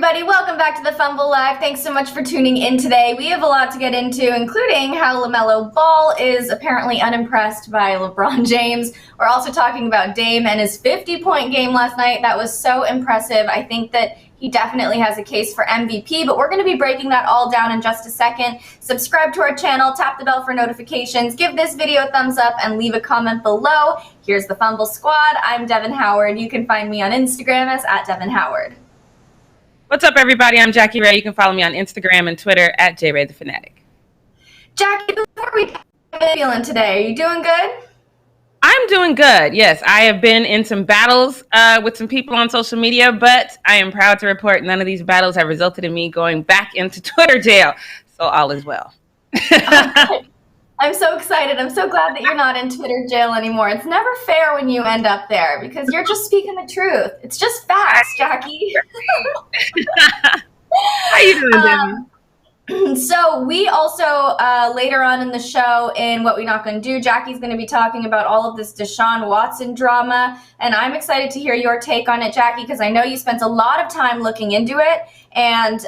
everybody, welcome back to the Fumble Live. Thanks so much for tuning in today. We have a lot to get into, including how LaMelo Ball is apparently unimpressed by LeBron James. We're also talking about Dame and his 50-point game last night. That was so impressive. I think that he definitely has a case for MVP, but we're going to be breaking that all down in just a second. Subscribe to our channel, tap the bell for notifications, give this video a thumbs up, and leave a comment below. Here's the Fumble Squad. I'm Devin Howard. You can find me on Instagram as @DevinHoward. What's up, everybody? I'm Jackie Ray. You can follow me on Instagram and Twitter @JRayTheFanatic. Jackie, before we how are you feeling today? Are you doing good? I'm doing good. Yes, I have been in some battles with some people on social media, but I am proud to report none of these battles have resulted in me going back into Twitter jail. So all is well. I'm so excited. I'm so glad that you're not in Twitter jail anymore. It's never fair when you end up there because you're just speaking the truth. It's just facts, Jackie. How you doing, Devin? So we also, later on in the show, in What We Not Gonna Do, Jackie's going to be talking about all of this Deshaun Watson drama, and I'm excited to hear your take on it, Jackie, because I know you spent a lot of time looking into it and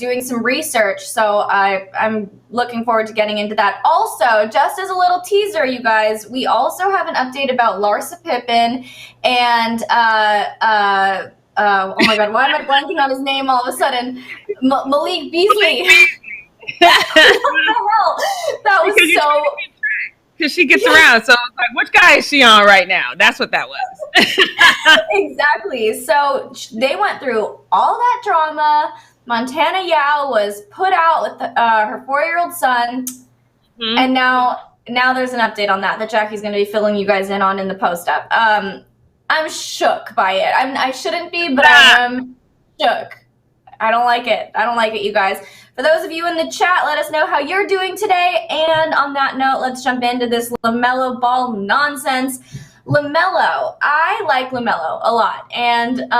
doing some research, so I'm looking forward to getting into that. Also, just as a little teaser, you guys, we also have an update about Larsa Pippen and oh my God, why am I blanking on his name all of a sudden? Malik Beasley. What the hell? That was so... Because she gets around, so it's like, which guy is she on right now? That's what that was. Exactly. So they went through all that drama. Montana Yao was put out with her 4-year-old son. Mm-hmm. And now there's an update on that Jackie's going to be filling you guys in on in the post-up. I'm shook by it. I shouldn't be, but I am shook. I don't like it. I don't like it, you guys. For those of you in the chat, let us know how you're doing today. And on that note, let's jump into this LaMelo Ball nonsense. LaMelo, I like LaMelo a lot. And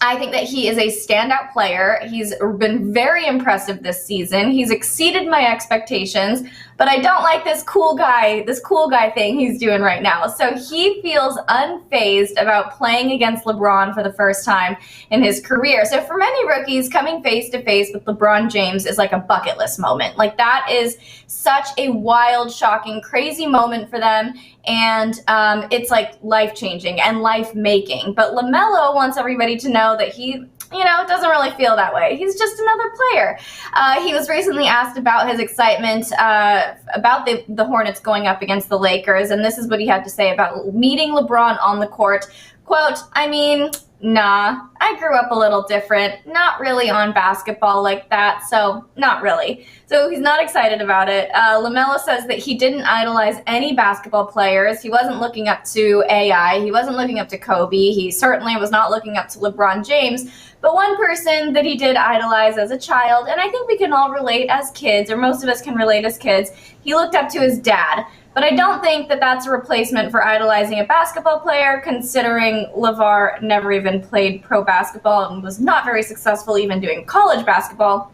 I think that he is a standout player. He's been very impressive this season. He's exceeded my expectations, but I don't like this cool guy thing he's doing right now. So he feels unfazed about playing against LeBron for the first time in his career. So for many rookies, coming face to face with LeBron James is like a bucket list moment. Like that is such a wild, shocking, crazy moment for them. And it's like life-changing and life-making. But LaMelo wants everybody to know that he, doesn't really feel that way. He's just another player. He was recently asked about his excitement about the Hornets going up against the Lakers, and this is what he had to say about meeting LeBron on the court. Quote, nah, I grew up a little different. Not really on basketball like that, so not really. So he's not excited about it. LaMelo says that he didn't idolize any basketball players. He wasn't looking up to AI. He wasn't looking up to Kobe. He certainly was not looking up to LeBron James. But one person that he did idolize as a child, and I think we can all relate as kids, or most of us can relate as kids, he looked up to his dad. But I don't think that that's a replacement for idolizing a basketball player, considering LeVar never even played pro basketball and was not very successful even doing college basketball.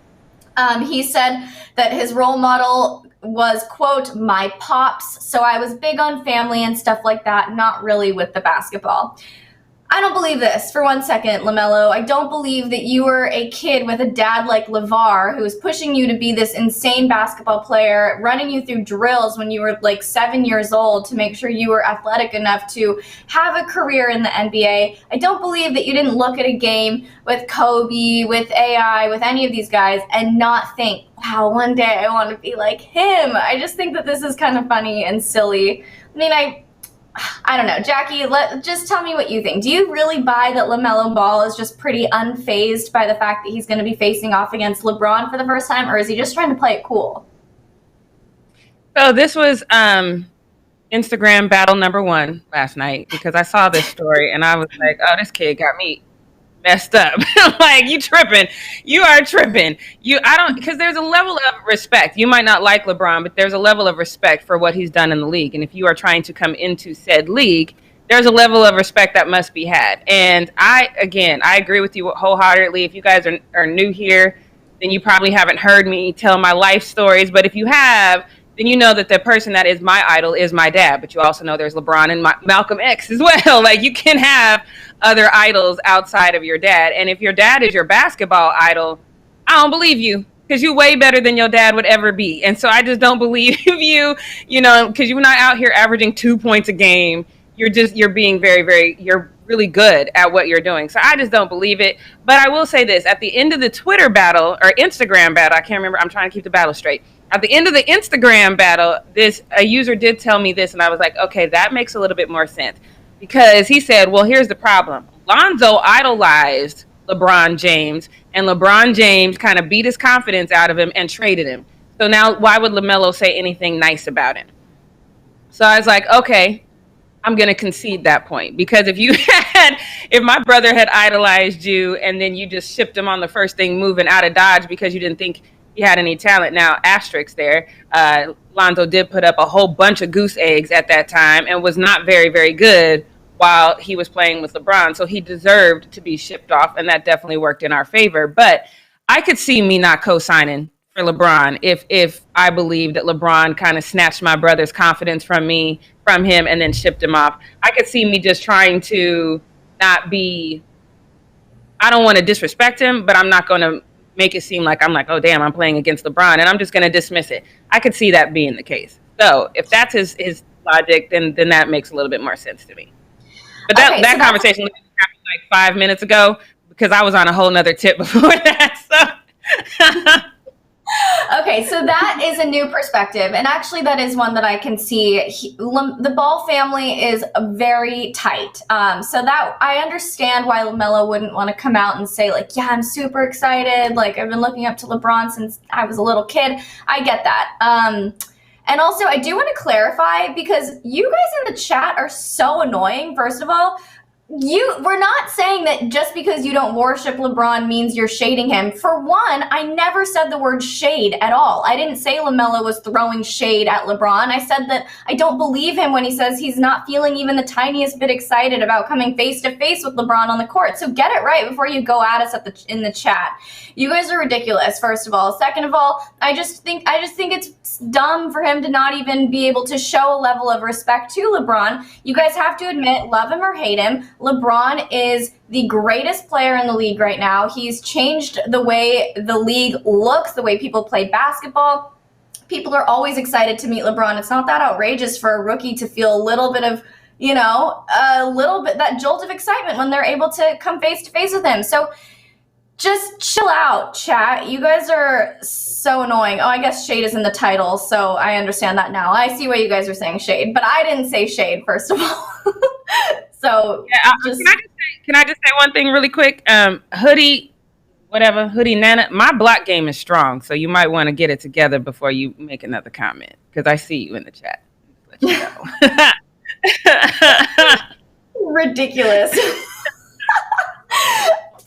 He said that his role model was, quote, my pops. So I was big on family and stuff like that, not really with the basketball. I don't believe this for 1 second, LaMelo. I don't believe that you were a kid with a dad like LeVar who was pushing you to be this insane basketball player, running you through drills when you were like 7 years old to make sure you were athletic enough to have a career in the NBA. I don't believe that you didn't look at a game with Kobe, with AI, with any of these guys and not think, wow, one day I want to be like him. I just think that this is kind of funny and silly. I don't know. Jackie, just tell me what you think. Do you really buy that LaMelo Ball is just pretty unfazed by the fact that he's going to be facing off against LeBron for the first time, or is he just trying to play it cool? So this was Instagram battle number 1 last night because I saw this story and I was like, oh, this kid got me messed up. Like, you tripping. You are tripping. Because there's a level of respect. You might not like LeBron, but there's a level of respect for what he's done in the league. And if you are trying to come into said league, there's a level of respect that must be had. And I agree with you wholeheartedly. If you guys are new here, then you probably haven't heard me tell my life stories. But if you have, then you know that the person that is my idol is my dad. But you also know there's LeBron and Malcolm X as well. Like, you can have other idols outside of your dad. And if your dad is your basketball idol, I don't believe you, because you're way better than your dad would ever be. And so I just don't believe you, because you're not out here averaging 2 points a game. You're being you're really good at what you're doing. So I just don't believe it. But I will say this, at the end of the Twitter battle or Instagram battle, I can't remember, I'm trying to keep the battle straight. At the end of the Instagram battle, a user did tell me this, and I was like, okay, that makes a little bit more sense. Because he said, well, here's the problem. Lonzo idolized LeBron James, and LeBron James kind of beat his confidence out of him and traded him. So now why would LaMelo say anything nice about him? So I was like, okay, I'm going to concede that point, because if my brother had idolized you and then you just shipped him on the first thing moving out of Dodge because you didn't think he had any talent. Now, asterisk there, Lonzo did put up a whole bunch of goose eggs at that time and was not very, very good while he was playing with LeBron. So he deserved to be shipped off, and that definitely worked in our favor. But I could see me not co-signing for LeBron if I believed that LeBron kind of snatched my brother's confidence from him and then shipped him off. I could see me just trying to not be, I don't want to disrespect him, but I'm not going to make it seem like I'm like, oh, damn, I'm playing against LeBron, and I'm just going to dismiss it. I could see that being the case. So if that's his logic, then that makes a little bit more sense to me. But that conversation happened like 5 minutes ago, because I was on a whole nother tip before that. So. Okay, so that is a new perspective, and actually that is one that I can see. The Ball family is very tight, so that I understand why LaMelo wouldn't want to come out and say, like, yeah, I'm super excited, like, I've been looking up to LeBron since I was a little kid. I get that. And also, I do want to clarify, because you guys in the chat are so annoying. First of all, we're not saying that just because you don't worship LeBron means you're shading him. For one, I never said the word shade at all. I didn't say LaMelo was throwing shade at LeBron. I said that I don't believe him when he says he's not feeling even the tiniest bit excited about coming face to face with LeBron on the court. So get it right before you go at us in the chat. You guys are ridiculous, first of all. Second of all, I just think it's dumb for him to not even be able to show a level of respect to LeBron. You guys have to admit, love him or hate him, LeBron is the greatest player in the league right now. He's changed the way the league looks, the way people play basketball. People are always excited to meet LeBron. It's not that outrageous for a rookie to feel a little bit of, that jolt of excitement when they're able to come face to face with him. So just chill out, chat. You guys are so annoying. Oh, I guess shade is in the title, so I understand that now. I see why you guys are saying shade, but I didn't say shade, first of all. So yeah, can I just say one thing really quick? Hoodie Nana, my block game is strong, so you might want to get it together before you make another comment, because I see you in the chat. Let you know. Ridiculous.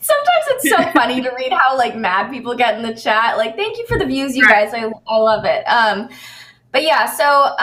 Sometimes it's so funny to read how like mad people get in the chat. Like, thank you for the views, you guys. I love it. But yeah, so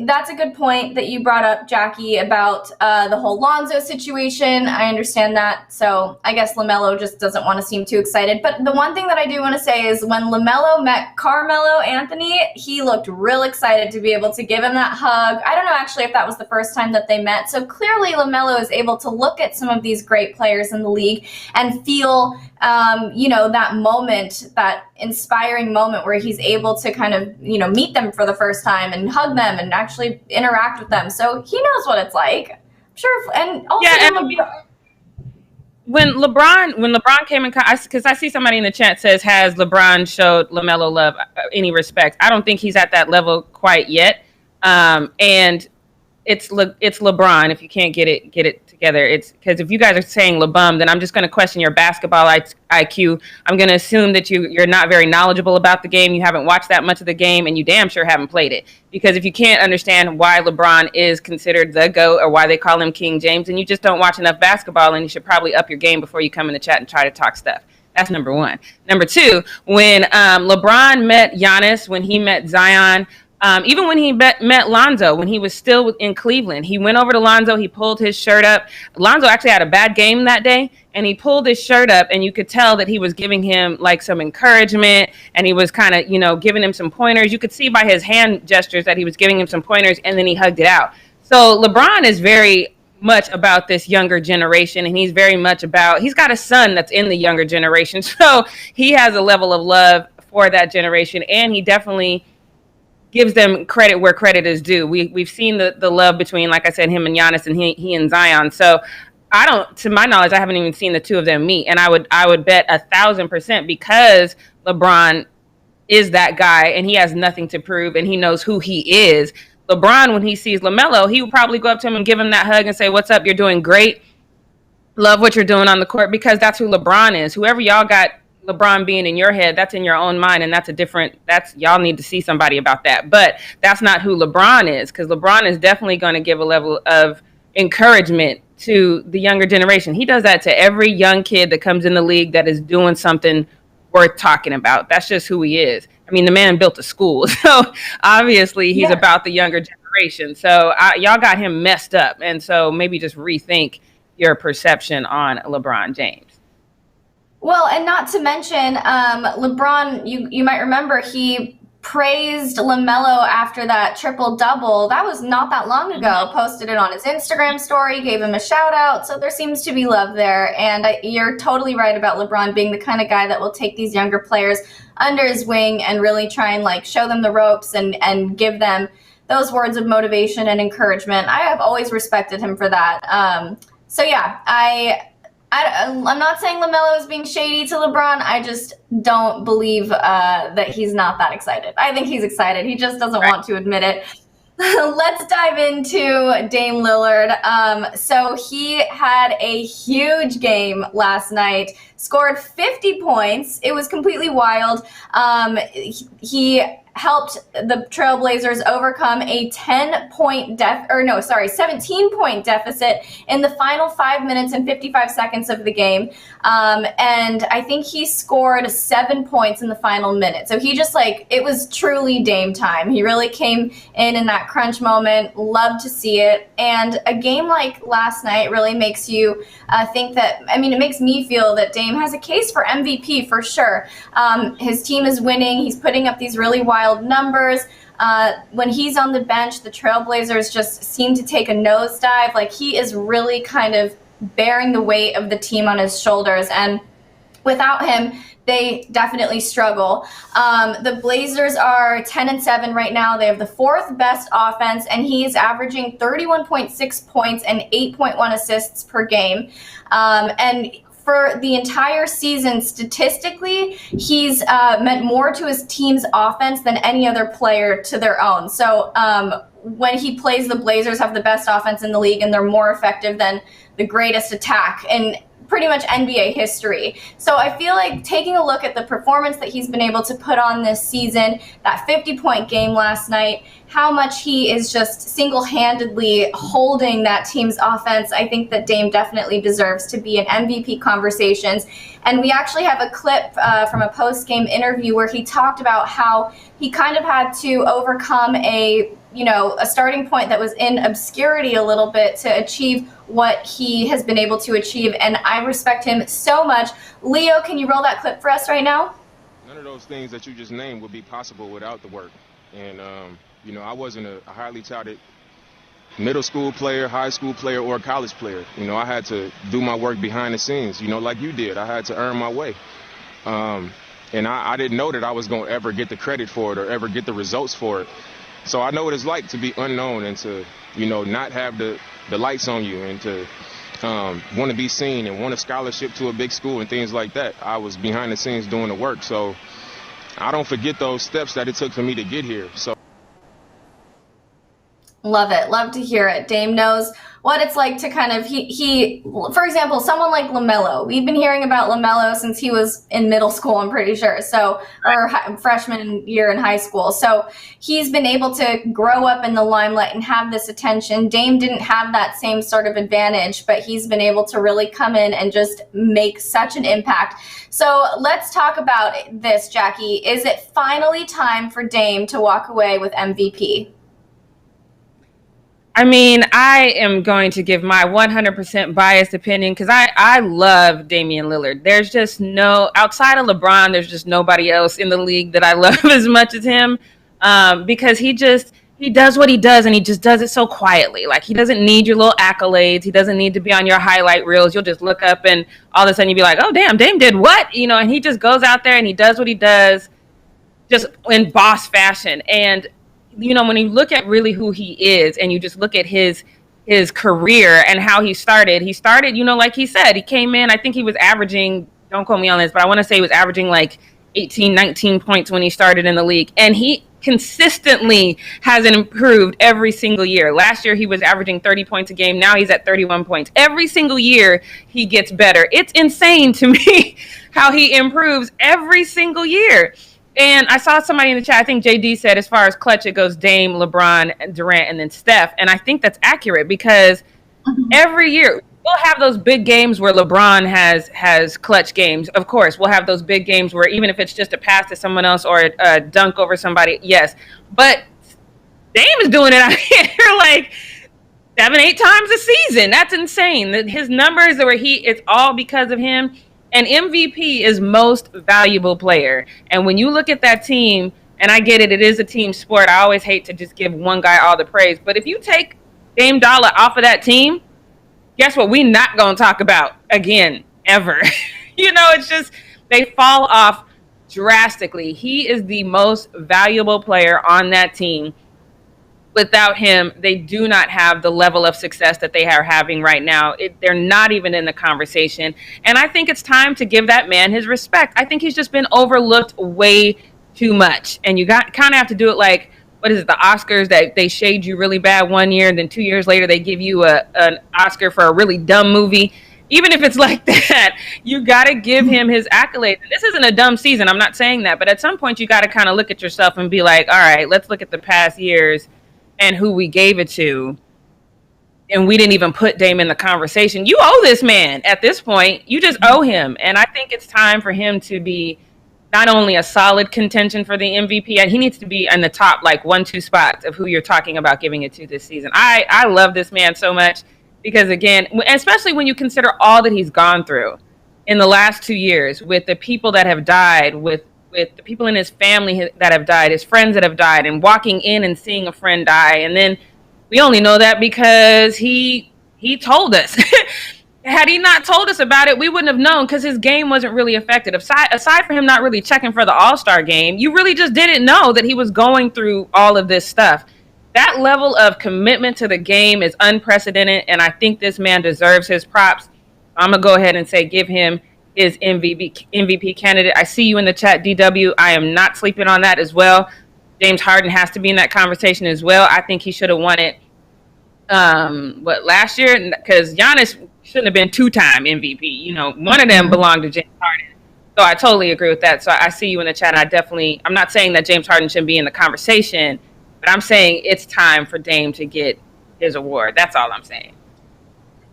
that's a good point that you brought up, Jackie, about the whole Lonzo situation. I understand that. So I guess LaMelo just doesn't want to seem too excited. But the one thing that I do want to say is when LaMelo met Carmelo Anthony, he looked real excited to be able to give him that hug. I don't know actually if that was the first time that they met. So clearly LaMelo is able to look at some of these great players in the league and feel that moment, that inspiring moment where he's able to kind of, meet them for the first time and hug them and actually interact with them. So he knows what it's like. I'm sure. And also, when LeBron came in, because I see somebody in the chat says, has LeBron showed LaMelo love, any respect? I don't think he's at that level quite yet. And it's LeBron. If you can't get it together, it's because if you guys are saying LeBum, then I'm just going to question your basketball IQ. I'm going to assume that you're not very knowledgeable about the game. You haven't watched that much of the game, and you damn sure haven't played it. Because if you can't understand why LeBron is considered the GOAT or why they call him King James, then you just don't watch enough basketball, and you should probably up your game before you come in the chat and try to talk stuff. That's number one. Number two, when LeBron met Giannis, when he met Zion, Even when he met Lonzo, when he was still in Cleveland, he went over to Lonzo. He pulled his shirt up. Lonzo actually had a bad game that day, and he pulled his shirt up, and you could tell that he was giving him like some encouragement, and he was kind of, giving him some pointers. You could see by his hand gestures that he was giving him some pointers, and then he hugged it out. So LeBron is very much about this younger generation, and he's very much about, he's got a son that's in the younger generation. So he has a level of love for that generation, and he definitely gives them credit where credit is due. We've seen the love between, like I said, him and Giannis, and he and Zion. So to my knowledge, I haven't even seen the two of them meet. And I would bet 1,000% because LeBron is that guy and he has nothing to prove and he knows who he is. LeBron, when he sees LaMelo, he would probably go up to him and give him that hug and say, "What's up? You're doing great. Love what you're doing on the court," because that's who LeBron is. Whoever y'all got LeBron being in your head, that's in your own mind, and that's y'all need to see somebody about that. But that's not who LeBron is, because LeBron is definitely going to give a level of encouragement to the younger generation. He does that to every young kid that comes in the league that is doing something worth talking about. That's just who he is. I mean, the man built a school, so obviously he's about the younger generation. So y'all got him messed up, and so maybe just rethink your perception on LeBron James. Well, and not to mention, LeBron, you might remember he praised LaMelo after that triple-double. That was not that long ago. Posted it on his Instagram story, gave him a shout-out. So there seems to be love there. And you're totally right about LeBron being the kind of guy that will take these younger players under his wing and really try and show them the ropes and give them those words of motivation and encouragement. I have always respected him for that. So yeah, I'm not saying LaMelo is being shady to LeBron. I just don't believe that he's not that excited. I think he's excited. He just doesn't want to admit it. Let's dive into Dame Lillard. So he had a huge game last night, scored 50 points. It was completely wild. He helped the Trailblazers overcome a 17-point deficit in the final 5 minutes and 55 seconds of the game. And I think he scored 7 points in the final minute. So he just it was truly Dame time. He really came in that crunch moment. Loved to see it. And a game like last night really makes you think that, it makes me feel that Dame has a case for MVP for sure. His team is winning. He's putting up these really wild numbers. When he's on the bench, the Trailblazers just seem to take a nosedive. He is really kind of bearing the weight of the team on his shoulders. And without him, they definitely struggle. The Blazers are 10-7 right now. They have the fourth best offense, and he's averaging 31.6 points and 8.1 assists per game. And for the entire season, statistically, he's meant more to his team's offense than any other player to their own. So when he plays, the Blazers have the best offense in the league, and they're more effective than the greatest attack in pretty much NBA history. So I feel like taking a look at the performance that he's been able to put on this season, that 50-point game last night, how much he is just single-handedly holding that team's offense, I think that Dame definitely deserves to be in MVP conversations. And we actually have a clip from a post-game interview where he talked about how he kind of had to overcome a starting point that was in obscurity a little bit to achieve what he has been able to achieve. And I respect him so much. Leo, can you roll that clip for us right now? None of those things that you just named would be possible without the work. And, I wasn't a highly touted middle school player, high school player, or college player. I had to do my work behind the scenes, like you did. I had to earn my way. And I didn't know that I was going to ever get the credit for it or ever get the results for it. So I know what it's like to be unknown and to, not have the lights on you and to want to be seen and want a scholarship to a big school and things like that. I was behind the scenes doing the work. So I don't forget those steps that it took for me to get here. So. Love it. Love to hear it. Dame knows what it's like to kind of, he for example, someone like LaMelo. We've been hearing about LaMelo since he was in middle school, I'm pretty sure. So, or freshman year in high school. So he's been able to grow up in the limelight and have this attention. Dame didn't have that same sort of advantage, but he's been able to really come in and just make such an impact. So let's talk about this, Jackie. Is it finally time for Dame to walk away with MVP? I mean, I am going to give my 100% biased opinion because I love Damian Lillard. There's just outside of LeBron, there's just nobody else in the league that I love as much as him, because he does what he does, and he just does it so quietly. Like, he doesn't need your little accolades. He doesn't need to be on your highlight reels. You'll just look up and all of a sudden you'll be like, oh, damn, Dame did what? And he just goes out there and he does what he does just in boss fashion. And when you look at really who he is and you just look at his career and how he started, like he said, he came in, I think he was averaging, don't quote me on this, but I want to say he was averaging like 18, 19 points when he started in the league. And he consistently has improved every single year. Last year, he was averaging 30 points a game. Now he's at 31 points. Every single year, he gets better. It's insane to me how he improves every single year. And I saw somebody in the chat, I think JD said, as far as clutch, it goes Dame, LeBron, Durant, and then Steph. And I think that's accurate because every year we'll have those big games where LeBron has clutch games. Of course, we'll have those big games where even if it's just a pass to someone else or a dunk over somebody, yes. But Dame is doing it out here like 7-8 times a season. That's insane. His numbers it's all because of him. And MVP is most valuable player. And when you look at that team, and I get it, it is a team sport. I always hate to just give one guy all the praise. But if you take Dame Dollar off of that team, guess what? We're not going to talk about again, ever. It's just they fall off drastically. He is the most valuable player on that team. Without him, they do not have the level of success that they are having right now. They're not even in the conversation. And I think it's time to give that man his respect. I think he's just been overlooked way too much. And you kind of have to do it like, what is it, the Oscars, that they shade you really bad one year, and then 2 years later they give you an Oscar for a really dumb movie. Even if it's like that, you got to give him his accolades. And this isn't a dumb season. I'm not saying that. But at some point, you got to kind of look at yourself and be like, all right, let's look at the past years and who we gave it to, and we didn't even put Dame in the conversation. You owe this man at this point. You just owe him. And I think it's time for him to be not only a solid contention for the MVP, and he needs to be in the top, like 1-2 spots of who you're talking about giving it to this season. I love this man so much because, again, especially when you consider all that he's gone through in the last 2 years with the people that have died, with the people in his family that have died, his friends that have died, and walking in and seeing a friend die. And then we only know that because he told us. Had he not told us about it, we wouldn't have known because his game wasn't really affected. Aside from him not really checking for the All-Star game, you really just didn't know that he was going through all of this stuff. That level of commitment to the game is unprecedented, and I think this man deserves his props. I'm going to go ahead and say give him his MVP candidate. I see you in the chat, DW. I am not sleeping on that as well. James Harden has to be in that conversation as well. I think he should have won it last year? Because Giannis shouldn't have been 2-time MVP. One of them belonged to James Harden. So I totally agree with that. So I see you in the chat. I'm not saying that James Harden shouldn't be in the conversation, but I'm saying it's time for Dame to get his award. That's all I'm saying.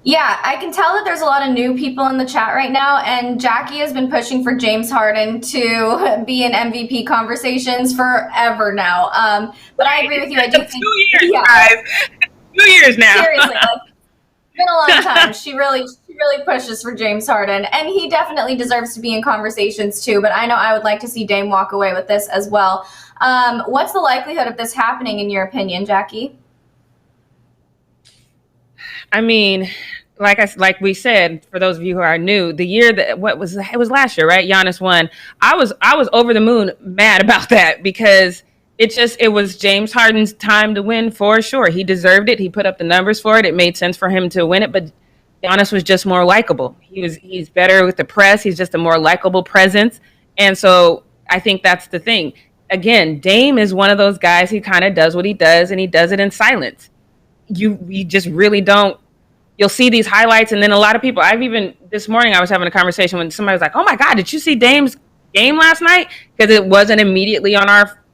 Yeah, I can tell that there's a lot of new people in the chat right now, and Jackie has been pushing for James Harden to be in MVP conversations forever now. But I agree with you. I do think 2 years, guys. 2 years now. Seriously, it's been a long time. She really pushes for James Harden, and he definitely deserves to be in conversations too. But I know I would like to see Dame walk away with this as well. What's the likelihood of this happening, in your opinion, Jackie? I mean, like we said, for those of you who are new, the year that it was last year, right? Giannis won. I was over the moon mad about that because it was James Harden's time to win for sure. He deserved it. He put up the numbers for it. It made sense for him to win it, but Giannis was just more likable. He's better with the press. He's just a more likable presence. And so I think that's the thing. Again, Dame is one of those guys who kind of does what he does, and he does it in silence. you just really don't. You'll see these highlights, and then a lot of people. This morning I was having a conversation when somebody was like, "Oh my God, did you see Dame's game last night?" Because it wasn't immediately on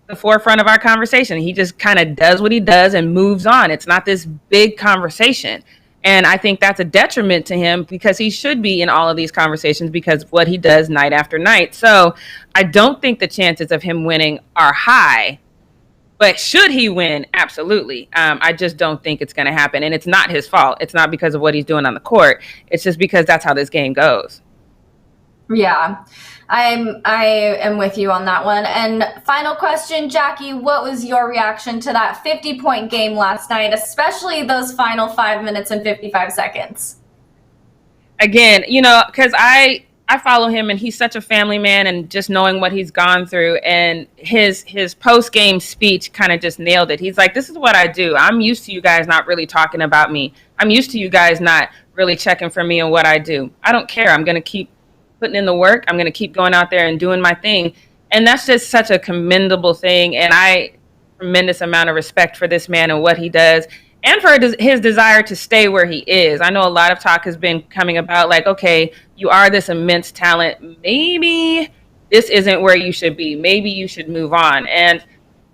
the forefront of our conversation. He just kind of does what he does and moves on. It's not this big conversation. And I think that's a detriment to him because he should be in all of these conversations because of what he does night after night. So I don't think the chances of him winning are high. But should he win? Absolutely. I just don't think it's going to happen. And it's not his fault. It's not because of what he's doing on the court. It's just because that's how this game goes. Yeah, I am with you on that one. And final question, Jackie, what was your reaction to that 50-point game last night, especially those final 5 minutes and 55 seconds? Again, because I follow him and he's such a family man, and just knowing what he's gone through, and his post-game speech kind of just nailed it. He's like, this is what I do. I'm used to you guys not really talking about me. I'm used to you guys not really checking for me and what I do. I don't care. I'm going to keep putting in the work. I'm going to keep going out there and doing my thing. And that's just such a commendable thing. And I tremendous amount of respect for this man and what he does, and for his desire to stay where he is. I know a lot of talk has been coming about like, okay, you are this immense talent. Maybe this isn't where you should be. Maybe you should move on. And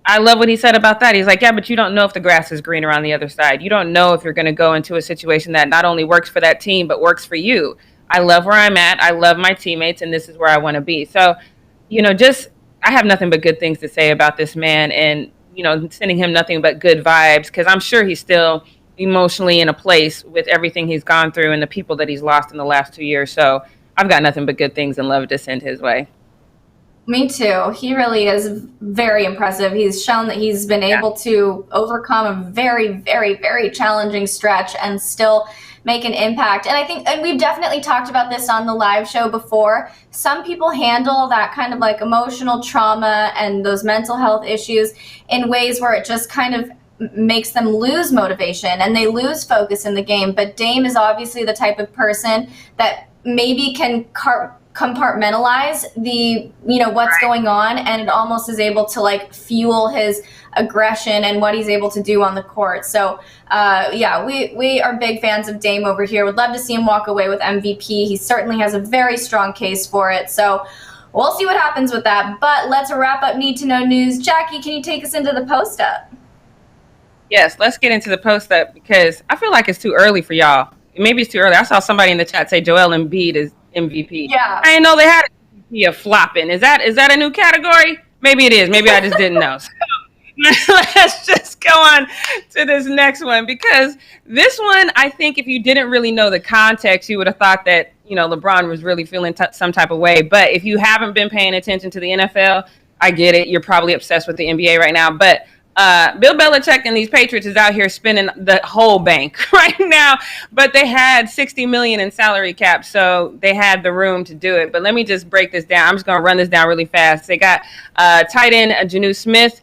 I love what he said about that. He's like, yeah, but you don't know if the grass is greener on the other side. You don't know if you're going to go into a situation that not only works for that team, but works for you. I love where I'm at. I love my teammates, and this is where I want to be. So, I have nothing but good things to say about this man, and, sending him nothing but good vibes, because I'm sure he's still emotionally in a place with everything he's gone through and the people that he's lost in the last 2 years. So I've got nothing but good things and love to send his way. Me too. He really is very impressive. He's shown that he's been able to overcome a very, very, very challenging stretch and still make an impact. And I think, and we've definitely talked about this on the live show before, some people handle that kind of like emotional trauma and those mental health issues in ways where it just kind of makes them lose motivation and they lose focus in the game. But Dame is obviously the type of person that maybe can compartmentalize the what's going on, and it almost is able to like fuel his aggression and what he's able to do on the court. So we are big fans of Dame over here. Would love to see him walk away with MVP. He certainly has a very strong case for it. So we'll see what happens with that. But let's wrap up Need to Know News. Jackie, can you take us into the post up? Yes, let's get into the post up because I feel like it's too early for y'all. Maybe it's too early. I saw somebody in the chat say Joel Embiid is MVP. Yeah. I didn't know they had an MVP of flopping. Is that a new category? Maybe it is. Maybe I just didn't know. So, let's just go on to this next one, because this one, I think if you didn't really know the context, you would have thought that, LeBron was really feeling some type of way. But if you haven't been paying attention to the NFL, I get it. You're probably obsessed with the NBA right now. But Bill Belichick and these Patriots is out here spending the whole bank right now, but they had $60 million in salary cap, so they had the room to do it. But let me just break this down. I'm just going to run this down really fast. They got tight end Janu Smith,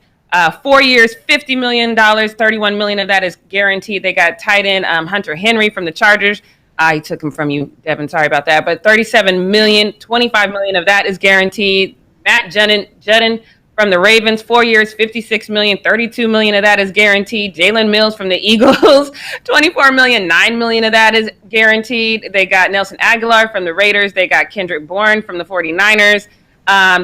4 years, $50 million, $31 million of that is guaranteed. They got tight end Hunter Henry from the Chargers. I took him from you, Devin. Sorry about that. But $37 million, $25 million of that is guaranteed. Matt Judon from the Ravens, 4 years, $56 million, $32 million of that is guaranteed. Jalen Mills from the Eagles, $24 million, $9 million of that is guaranteed. They got Nelson Aguilar from the Raiders. They got Kendrick Bourne from the 49ers.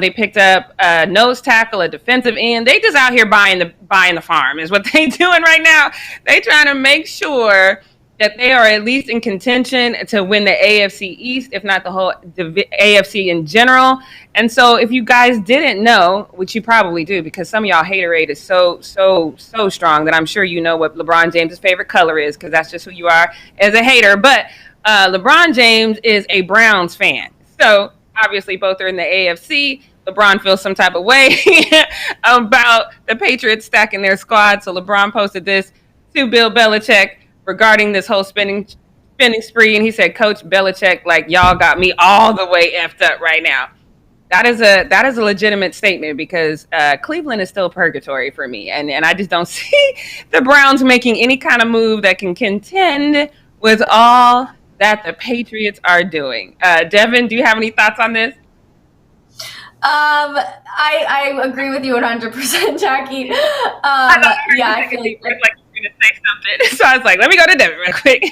They picked up a nose tackle, a defensive end. They just out here buying the farm is what they doing right now. They trying to make sure that they are at least in contention to win the AFC East, if not the whole AFC in general. And so if you guys didn't know, which you probably do because some of y'all haterade is so strong that I'm sure you know what LeBron James' favorite color is, because that's just who you are as a hater. But LeBron James is a Browns fan. So obviously both are in the AFC. LeBron feels some type of way about the Patriots stacking their squad. So LeBron posted this to Bill Belichick regarding this whole spending spree, and he said, "Coach Belichick, like y'all got me all the way effed up right now." That is a legitimate statement, because Cleveland is still purgatory for me, and I just don't see the Browns making any kind of move that can contend with all that the Patriots are doing. Devin, do you have any thoughts on this? I agree with you 100%, Jackie. I feel like going to say something. So I was like, let me go to Devin real quick.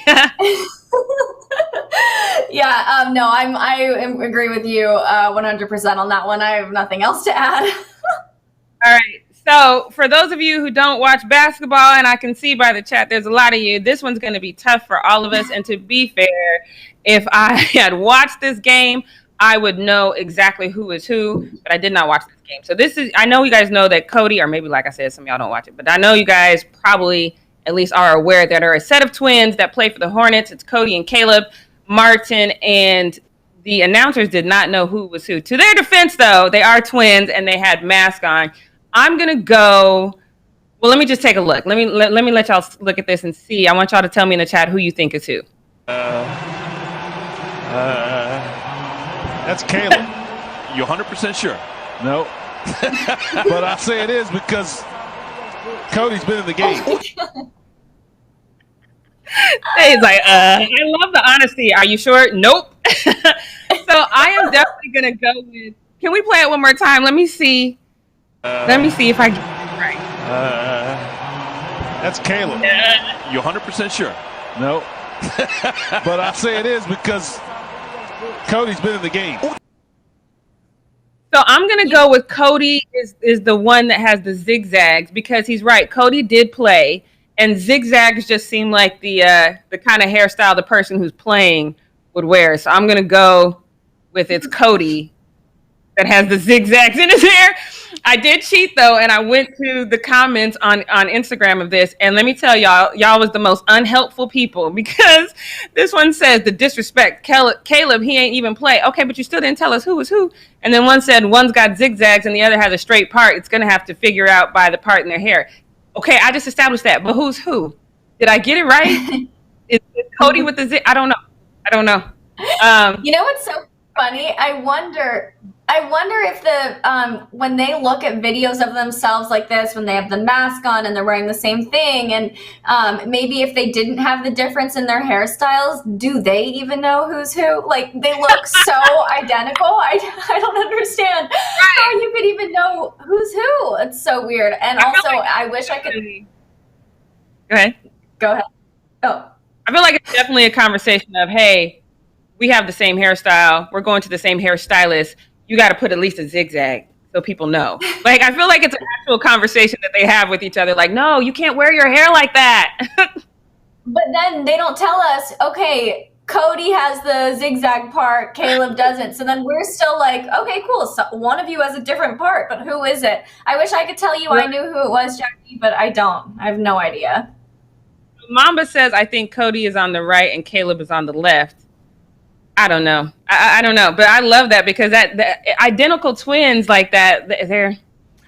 Yeah, no, I agree with you 100% on that one. I have nothing else to add. All right. So for those of you who don't watch basketball, and I can see by the chat, there's a lot of you, this one's going to be tough for all of us. And to be fair, if I had watched this game, I would know exactly who is who, but I did not watch this game. So this is, I know you guys know that Cody, or maybe like I said, some of y'all don't watch it, but I know you guys probably at least are aware that there are a set of twins that play for the Hornets. It's Cody and Caleb Martin, and the announcers did not know who was who. To their defense, though, they are twins and they had masks on. I'm going to go, well, let me just take a look. Let me let y'all look at this and see. I want y'all to tell me in the chat who you think is who. That's Caleb. You 100% sure? No. But I say it is because Cody's been in the game. He's like, I love the honesty. Are you sure? Nope. So I am definitely going to go with, can we play it one more time? Let me see. Let me see if I get it right. That's Caleb. You 100% sure? No. But I say it is because Cody's been in the game. So I'm going to go with Cody is the one that has the zigzags, because he's right. Cody did play, and zigzags just seem like the kind of hairstyle the person who's playing would wear. So I'm going to go with it's Cody that has the zigzags in his hair. I did cheat, though, and I went to the comments on Instagram of this, and let me tell y'all was the most unhelpful people, because this one says the disrespect. Caleb, he ain't even play. Okay, but you still didn't tell us who was who. And then one said one's got zigzags and the other has a straight part. It's going to have to figure out by the part in their hair. Okay, I just established that, but who's who? Did I get it right? Is Cody with the zig? I don't know. You know what's so funny? I wonder if the when they look at videos of themselves like this, when they have the mask on and they're wearing the same thing, and maybe if they didn't have the difference in their hairstyles, do they even know who's who? Like, they look so identical. I don't understand how you could even know who's who. It's so weird. And also, I wish I could. Go ahead. Oh. I feel like it's definitely a conversation of, hey, we have the same hairstyle. We're going to the same hairstylist. You got to put at least a zigzag so people know. Like, I feel like it's an actual conversation that they have with each other. Like, no, you can't wear your hair like that. But then they don't tell us, okay, Cody has the zigzag part, Caleb doesn't. So then we're still like, okay, cool. So one of you has a different part, but who is it? I wish I could tell you I knew who it was, Jackie, but I don't. I have no idea. Mamba says, I think Cody is on the right and Caleb is on the left. I don't know. I don't know, but I love that, because the identical twins like that,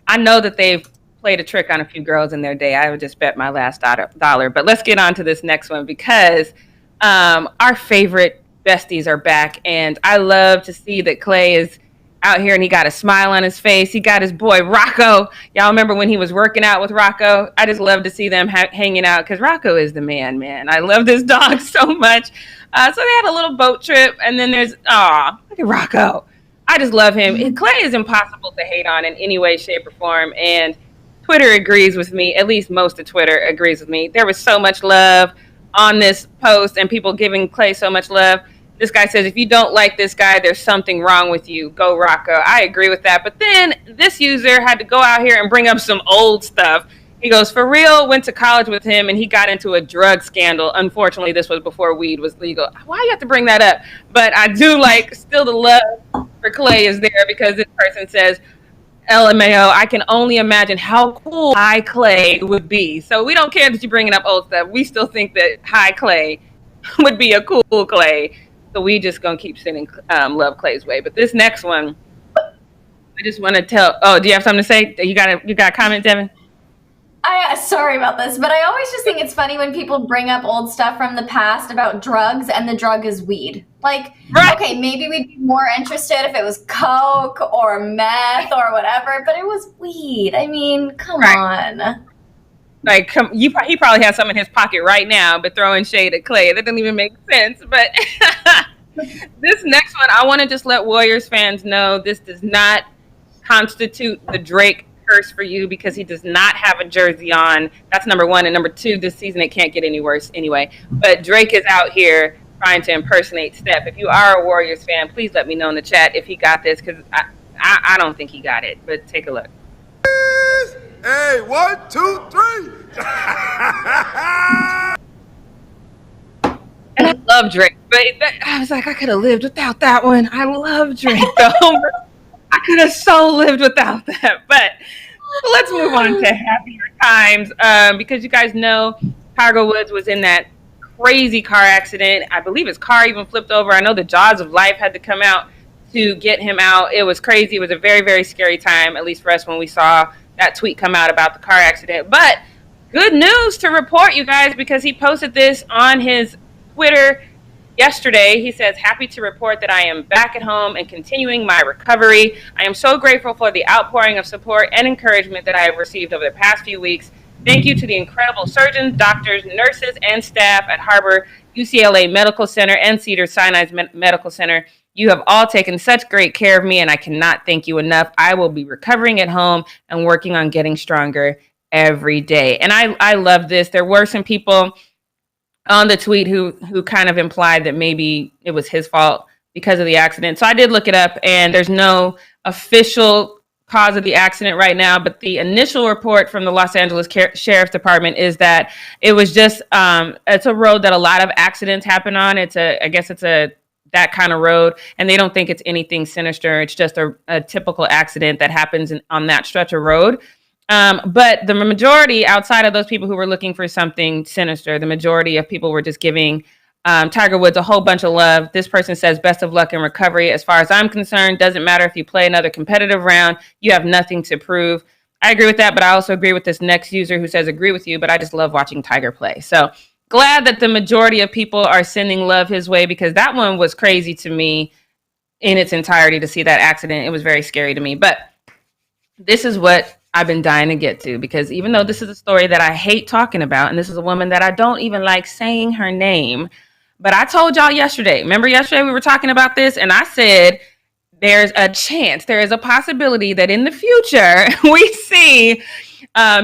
I know that they've played a trick on a few girls in their day. I would just bet my last dollar. But let's get on to this next one, because our favorite besties are back, and I love to see that Clay is out here and he got a smile on his face. He got his boy Rocco. Y'all remember when he was working out with Rocco? I just love to see them hanging out, because Rocco is the man. I love this dog so much. So they had a little boat trip, and then there's, look at Rocco. I just love him. Clay is impossible to hate on in any way, shape, or form, and Twitter agrees with me. At least most of Twitter agrees with me. There was so much love on this post, and people giving Clay so much love. This guy says, if you don't like this guy, there's something wrong with you. Go Rocco. I agree with that. But then this user had to go out here and bring up some old stuff. He goes, for real, went to college with him, and he got into a drug scandal. Unfortunately, this was before weed was legal. Why do you have to bring that up? But I do like, still the love for Clay is there, because this person says, LMAO, I can only imagine how cool High Clay would be. So we don't care that you're bringing up old stuff. We still think that High Clay would be a cool Clay. So we just going to keep sending love Clay's way. But this next one, I just want to tell, do you have something to say? You got a comment, Devin? Sorry about this, but I always just think it's funny when people bring up old stuff from the past about drugs, and the drug is weed. Like, okay, maybe we'd be more interested if it was coke or meth or whatever, but it was weed. I mean, come on. Like, he probably has some in his pocket right now, but throwing shade at Clay. That doesn't even make sense. But this next one, I want to just let Warriors fans know this does not constitute the Drake curse for you because he does not have a jersey on. That's number one. And number two, this season it can't get any worse anyway. But Drake is out here trying to impersonate Steph. If you are a Warriors fan, please let me know in the chat if he got this, because I don't think he got it. But take a look. Hey, 1, 2, 3. And I love Drake, but I was like, I could have lived without that one. I love Drake, though. I could have so lived without that. But let's move on to happier times, because you guys know Tiger Woods was in that crazy car accident. I believe his car even flipped over. I know the jaws of life had to come out to get him out. It was crazy. It was a very, very scary time, at least for us when we saw that tweet come out about the car accident. But good news to report, you guys, because he posted this on his Twitter yesterday. He says, happy to report that I am back at home and continuing my recovery. I am so grateful for the outpouring of support and encouragement that I have received over the past few weeks. Thank you to the incredible surgeons, doctors, nurses, and staff at Harbor, UCLA Medical Center, and Cedars-Sinai Medical Center. You have all taken such great care of me, and I cannot thank you enough. I will be recovering at home and working on getting stronger every day. And I love this. There were some people on the tweet who kind of implied that maybe it was his fault because of the accident. So I did look it up, and there's no official cause of the accident right now, but the initial report from the Los Angeles Sheriff's Department is that it was just it's a road that a lot of accidents happen on. I guess it's that kind of road, and they don't think it's anything sinister. It's just a typical accident that happens on that stretch of road. But the majority, outside of those people who were looking for something sinister, the majority of people were just giving Tiger Woods a whole bunch of love. This person says, best of luck in recovery. As far as I'm concerned, doesn't matter if you play another competitive round, you have nothing to prove. I agree with that, but I also agree with this next user who says, agree with you, but I just love watching Tiger play. So glad that the majority of people are sending love his way, because that one was crazy to me in its entirety to see that accident. It was very scary to me. But this is what I've been dying to get to, because even though this is a story that I hate talking about, and this is a woman that I don't even like saying her name, but I told y'all yesterday, remember yesterday we were talking about this, and I said there's a chance, there is a possibility that in the future we see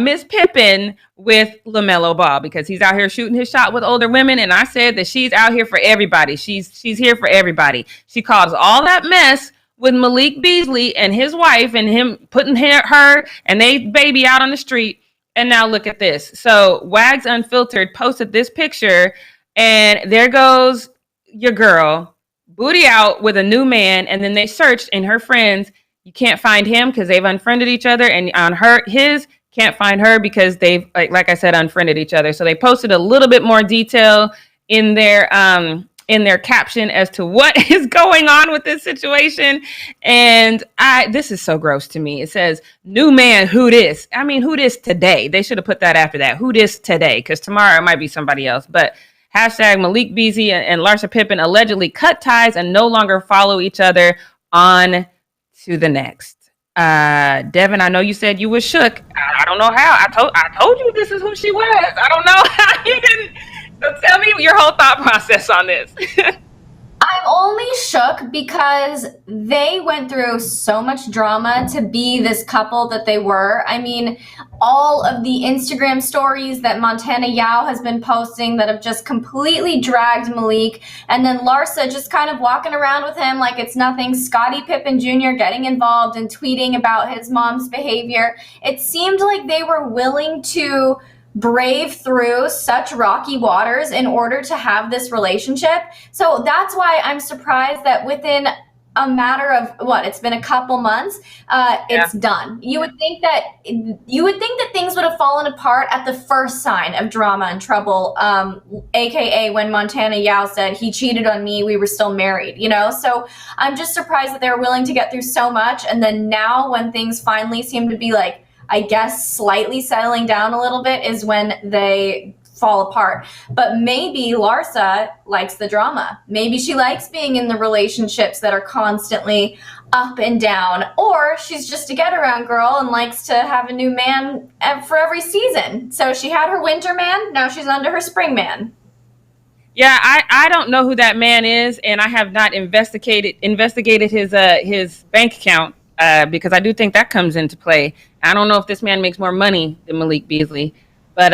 Miss Pippen with LaMelo Ball, because he's out here shooting his shot with older women, and I said that she's out here for everybody. She's here for everybody. She caused all that mess with Malik Beasley and his wife, and him putting her and they baby out on the street. And now look at this. So Wags Unfiltered posted this picture, and there goes your girl, booty out with a new man. And then they searched in her friends. You can't find him because they've unfriended each other, and on his can't find her because they've, like I said, unfriended each other. So they posted a little bit more detail in their caption as to what is going on with this situation. And this is so gross to me. It says, new man, who this? I mean, who this today? They should have put that after that. Who this today? Because tomorrow it might be somebody else. But hashtag Malik Beasley and Larsa Pippen allegedly cut ties and no longer follow each other. On to the next. Devin, I know you said you were shook. I don't know how. I told you this is who she was. I don't know how you didn't. So tell me your whole thought process on this. I'm only shook because they went through so much drama to be this couple that they were. I mean, all of the Instagram stories that Montana Yao has been posting that have just completely dragged Malik, and then Larsa just kind of walking around with him like it's nothing. Scottie Pippen Jr. getting involved and tweeting about his mom's behavior. It seemed like they were willing to brave through such rocky waters in order to have this relationship. So that's why I'm surprised that within a matter of it's been a couple months, it's done. You would think that things would have fallen apart at the first sign of drama and trouble, aka when Montana Yao said he cheated on me, we were still married, So I'm just surprised that they're willing to get through so much, and then now when things finally seem to be I guess slightly settling down a little bit is when they fall apart. But maybe Larsa likes the drama. Maybe she likes being in the relationships that are constantly up and down, or she's just a get-around girl and likes to have a new man for every season. So she had her winter man, now she's under her spring man. Yeah, I don't know who that man is, and I have not investigated his bank account. Because I do think that comes into play I don't know if this man makes more money than Malik Beasley, but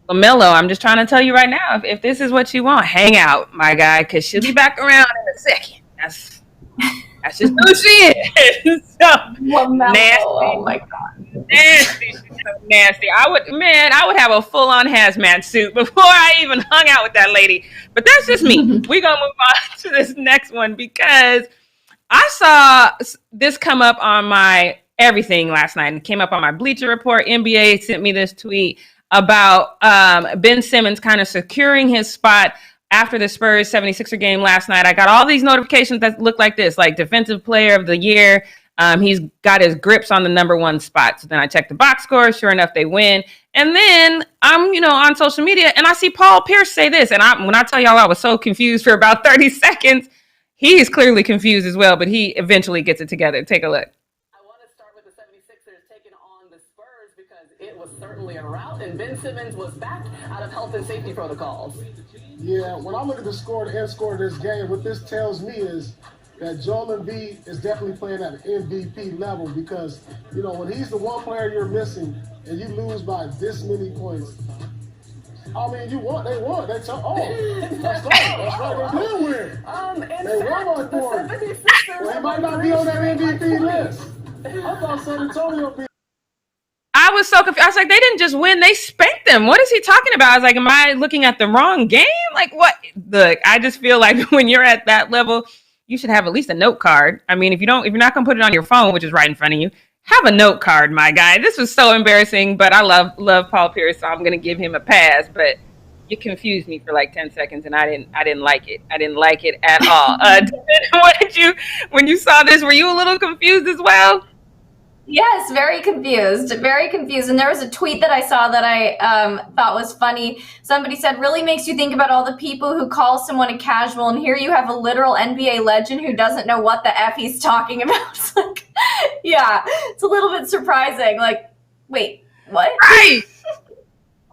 LaMelo, I'm just trying to tell you right now, if this is what you want, hang out, my guy, because she'll be back around in a second. That's just who she is. So nasty. Oh my God. Nasty. She's so nasty. I would have a full-on hazmat suit before I even hung out with that lady. But that's just me. We're going to move on to this next one because I saw this come up on my everything last night. It came up on my Bleacher Report. NBA sent me this tweet about Ben Simmons kind of securing his spot after the Spurs 76er game last night. I got all these notifications that look like this, like Defensive Player of the Year. He's got his grips on the number 1 spot. So then I checked the box score. Sure enough, they win. And then I'm, on social media and I see Paul Pierce say this. And when I tell y'all I was so confused for about 30 seconds, he's clearly confused as well, but he eventually gets it together. Take a look. I want to start with the 76ers taking on the Spurs because it was certainly a rout, and Ben Simmons was back out of health and safety protocols. Yeah, when I look at the end score of this game, what this tells me is that Joel Embiid is definitely playing at an MVP level because, when he's the one player you're missing and you lose by this many points, I mean, they won. Let's go. That's right. They did win. They won on board. Well, he might not be on that MVP list. I thought San Antonio beat. I was so confused. I was like, they didn't just win, they spanked them. What is he talking about? I was like, am I looking at the wrong game? Like, what? Look, I just feel like when you're at that level, you should have at least a note card. I mean, if you're not going to put it on your phone, which is right in front of you, have a note card, my guy. This was so embarrassing, but I love Paul Pierce, so I'm going to give him a pass. But you confused me for like 10 seconds, and I didn't like it. I didn't like it at all. When you saw this, were you a little confused as well? Yes, very confused. And there was a tweet that I saw that I thought was funny. Somebody said, really makes you think about all the people who call someone a casual, and here you have a literal NBA legend who doesn't know what the F he's talking about. It's like, yeah, it's a little bit surprising. Like, wait, what? Right.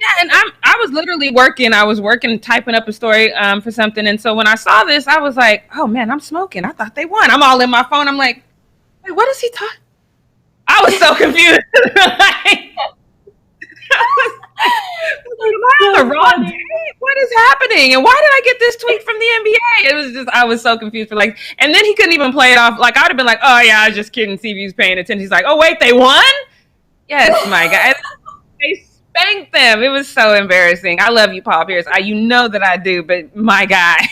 Yeah, and I was literally working. I was working, typing up a story for something. And so when I saw this, I was like, oh, man, I'm smoking. I thought they won. I'm all in my phone. I'm like, wait, what is he talking? I was so confused. Am I on the wrong day? What is happening? And why did I get this tweet from the NBA? It was just, I was so confused and then he couldn't even play it off. Like, I would have been like, oh yeah, I was just kidding. See if he was paying attention. He's like, oh wait, they won? Yes, my God. They spanked them. It was so embarrassing. I love you, Paul Pierce. You know that I do, but my guy.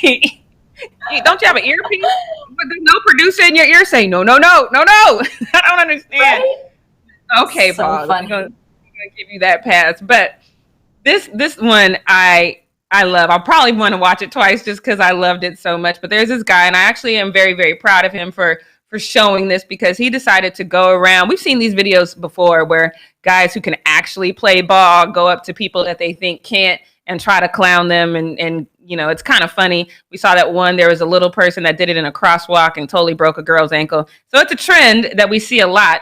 Don't you have an earpiece? But there's no producer in your ear saying, no. I don't understand. Right? Okay, so Paul, I'm going to give you that pass. But this one I love. I'll probably want to watch it twice just because I loved it so much. But there's this guy, and I actually am very, very proud of him for showing this because he decided to go around. We've seen these videos before where guys who can actually play ball go up to people that they think can't and try to clown them. And it's kind of funny. We saw that one. There was a little person that did it in a crosswalk and totally broke a girl's ankle. So it's a trend that we see a lot.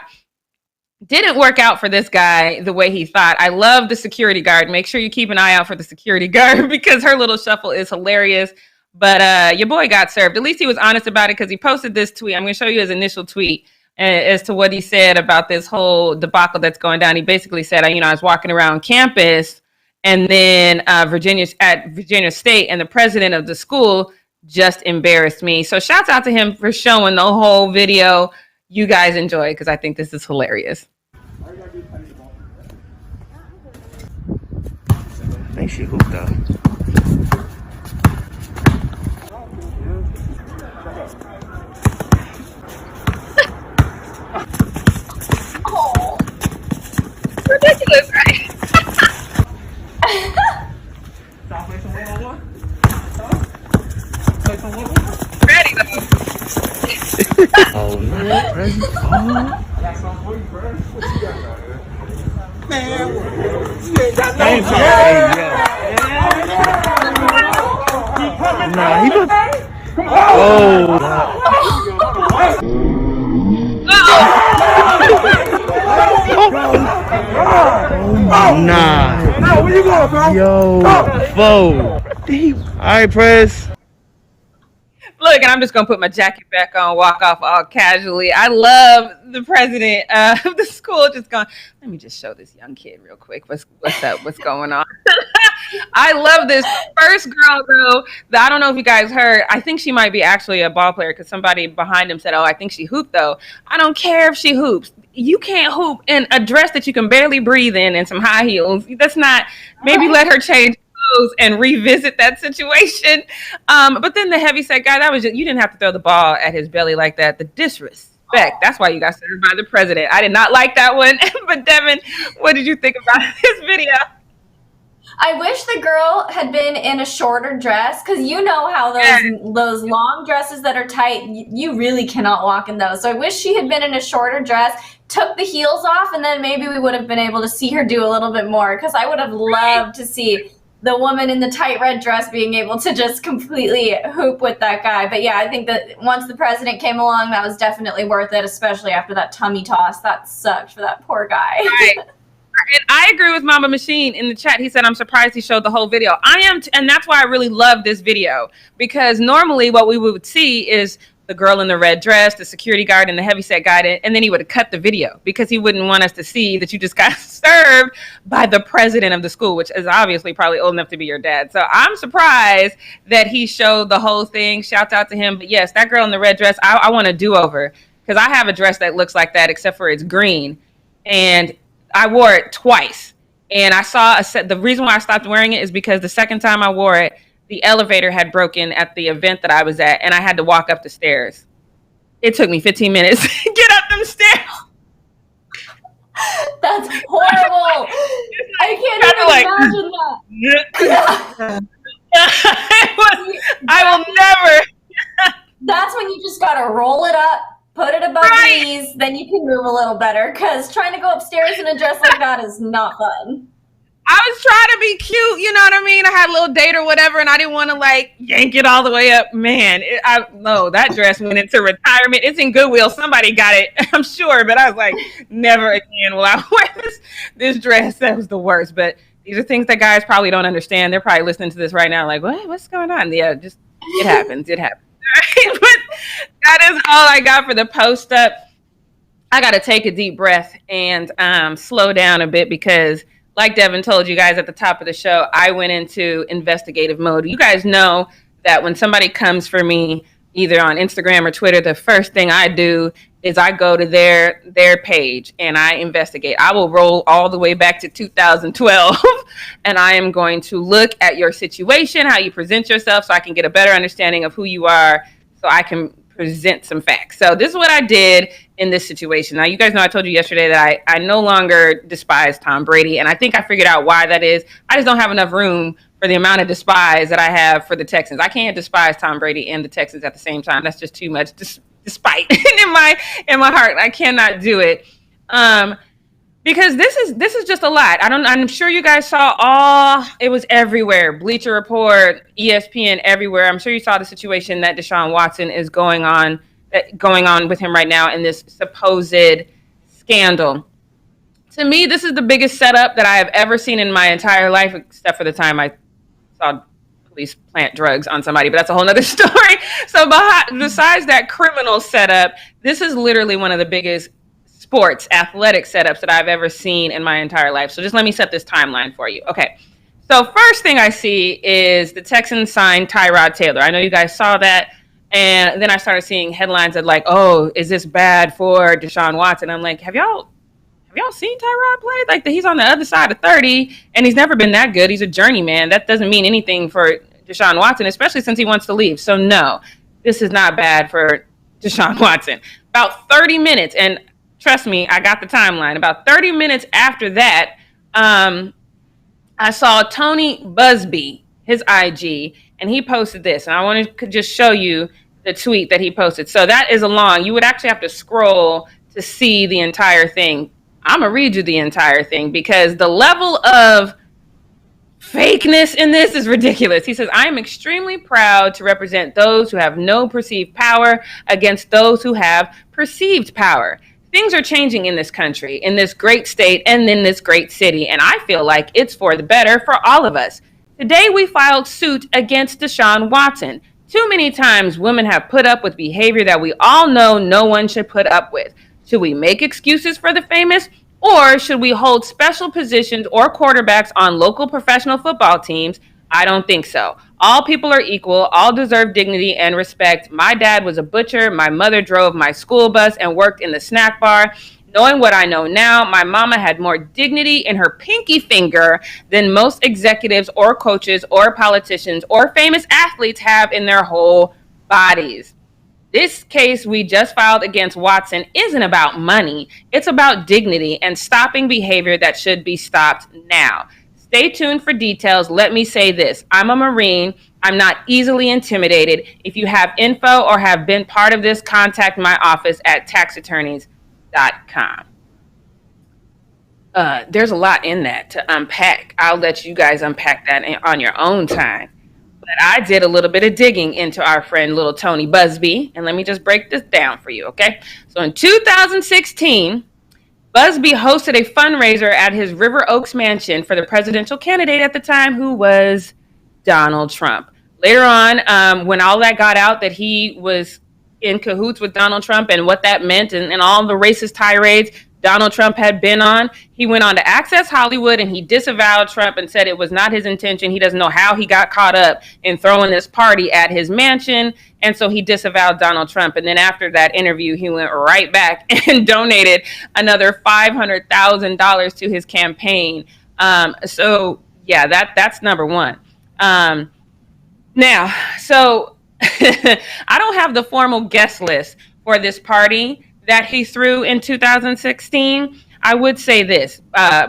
Didn't work out for this guy the way he thought. I love the security guard. Make sure you keep an eye out for the security guard because her little shuffle is hilarious. But your boy got served. At least he was honest about it because he posted this tweet. I'm going to show you his initial tweet as to what he said about this whole debacle that's going down. He basically said, I was walking around campus and then at Virginia State, and the president of the school just embarrassed me. So shouts out to him for showing the whole video. You guys enjoy because I think this is hilarious. I think she hooked up. Oh, ridiculous, right? Ready though. Oh no, present. Oh. Nah, he was. Oh. Nah. No, where you going, bro? Yo, Bo. All right, Press. Look, and I'm just gonna put my jacket back on, walk off all casually. I love the president of the school just going, let me just show this young kid real quick. What's up? What's going on? I love this. First girl, though, I don't know if you guys heard. I think she might be actually a ball player because somebody behind him said, oh, I think she hooped, though. I don't care if she hoops. You can't hoop in a dress that you can barely breathe in and some high heels. That's not, maybe let her change clothes and revisit that situation. But then the heavyset guy, that was just, you didn't have to throw the ball at his belly like that. The disrespect. That's why you got served by the president. I did not like that one. But Devin, what did you think about this video? I wish the girl had been in a shorter dress because you know how those long dresses that are tight, you really cannot walk in those. So I wish she had been in a shorter dress, took the heels off, and then maybe we would have been able to see her do a little bit more because I would have loved to see the woman in the tight red dress being able to just completely hoop with that guy. But yeah, I think that once the president came along, that was definitely worth it, especially after that tummy toss. That sucked for that poor guy. Right. And I agree with Mama Machine in the chat. He said, I'm surprised he showed the whole video. I am, and that's why I really love this video, because normally what we would see is the girl in the red dress, the security guard, and the heavyset guy, and then he would have cut the video because he wouldn't want us to see that you just got served by the president of the school, which is obviously probably old enough to be your dad. So I'm surprised that he showed the whole thing. Shouts out to him. But yes, that girl in the red dress, I want a do-over because I have a dress that looks like that except for it's green. And I wore it twice, and I saw the reason why I stopped wearing it is because the second time I wore it, the elevator had broken at the event that I was at, and I had to walk up the stairs. It took me 15 minutes to get up them stairs. That's horrible. I can't even imagine that. I will never. That's when you just gotta roll it up. Put it above the knees, then you can move a little better. Because trying to go upstairs in a dress like that is not fun. I was trying to be cute, you know what I mean? I had a little date or whatever, and I didn't want to like yank it all the way up. Man, no, that dress went into retirement. It's in Goodwill. Somebody got it, I'm sure. But I was like, never again will I wear this dress. That was the worst. But these are things that guys probably don't understand. They're probably listening to this right now, like, what's going on? Yeah, just it happens. It happens. But that is all I got for the post up. I got to take a deep breath and slow down a bit because, like Devin told you guys at the top of the show, I went into investigative mode. You guys know that when somebody comes for me, either on Instagram or Twitter, the first thing I do is I go to their page and I investigate. I will roll all the way back to 2012 and I am going to look at your situation, how you present yourself, so I can get a better understanding of who you are, so I can present some facts. So this is what I did in this situation. Now, you guys know I told you yesterday that I no longer despise Tom Brady, and I think I figured out why that is. I just don't have enough room for the amount of despise that I have for the Texans. I can't despise Tom Brady and the Texans at the same time. That's just too much despite in my heart. I cannot do it. Because this is just a lot. I'm sure you guys saw it was everywhere. Bleacher Report, ESPN, everywhere. I'm sure you saw the situation that Deshaun Watson is going on with him right now in this supposed scandal. To me, this is the biggest setup that I have ever seen in my entire life, except for the time I saw police plant drugs on somebody, but that's a whole nother story. So besides that criminal setup, this is literally one of the biggest sports athletic setups that I've ever seen in my entire life. So just let me set this timeline for you. Okay. So first thing I see is the Texans signed Tyrod Taylor. I know you guys saw that. And then I started seeing headlines that like, oh, is this bad for Deshaun Watson? I'm like, have y'all seen Tyrod play? Like he's on the other side of 30 and he's never been that good. He's a journeyman. That doesn't mean anything for Deshaun Watson, especially since he wants to leave. So no, this is not bad for Deshaun Watson. About 30 minutes, and trust me, I got the timeline. About 30 minutes after that, I saw Tony Busby, his IG, and he posted this. And I want to just show you the tweet that he posted. So that is you would actually have to scroll to see the entire thing. I'm going to read you the entire thing because the level of fakeness in this is ridiculous. He says, I am extremely proud to represent those who have no perceived power against those who have perceived power. Things are changing in this country, in this great state, and in this great city, and I feel like it's for the better for all of us. Today, we filed suit against Deshaun Watson. Too many times women have put up with behavior that we all know no one should put up with. Should we make excuses for the famous? Or should we hold special positions or quarterbacks on local professional football teams? I don't think so. All people are equal. All deserve dignity and respect. My dad was a butcher. My mother drove my school bus and worked in the snack bar. Knowing what I know now, my mama had more dignity in her pinky finger than most executives or coaches or politicians or famous athletes have in their whole bodies. This case we just filed against Watson isn't about money. It's about dignity and stopping behavior that should be stopped now. Stay tuned for details. Let me say this. I'm a Marine. I'm not easily intimidated. If you have info or have been part of this, contact my office at taxattorneys.com. There's a lot in that to unpack. I'll let you guys unpack that on your own time. But I did a little bit of digging into our friend little Tony Busby, and let me just break this down for you, okay? So in 2016, Busby hosted a fundraiser at his River Oaks mansion for the presidential candidate at the time, who was Donald Trump. Later on, when all that got out that he was in cahoots with Donald Trump and what that meant and all the racist tirades Donald Trump had been on, he went on to Access Hollywood and he disavowed Trump and said it was not his intention. He doesn't know how he got caught up in throwing this party at his mansion. And so he disavowed Donald Trump. And then after that interview, he went right back and donated another $500,000 to his campaign. So yeah, that's number one. Now, so I don't have the formal guest list for this party that he threw in 2016. I would say this,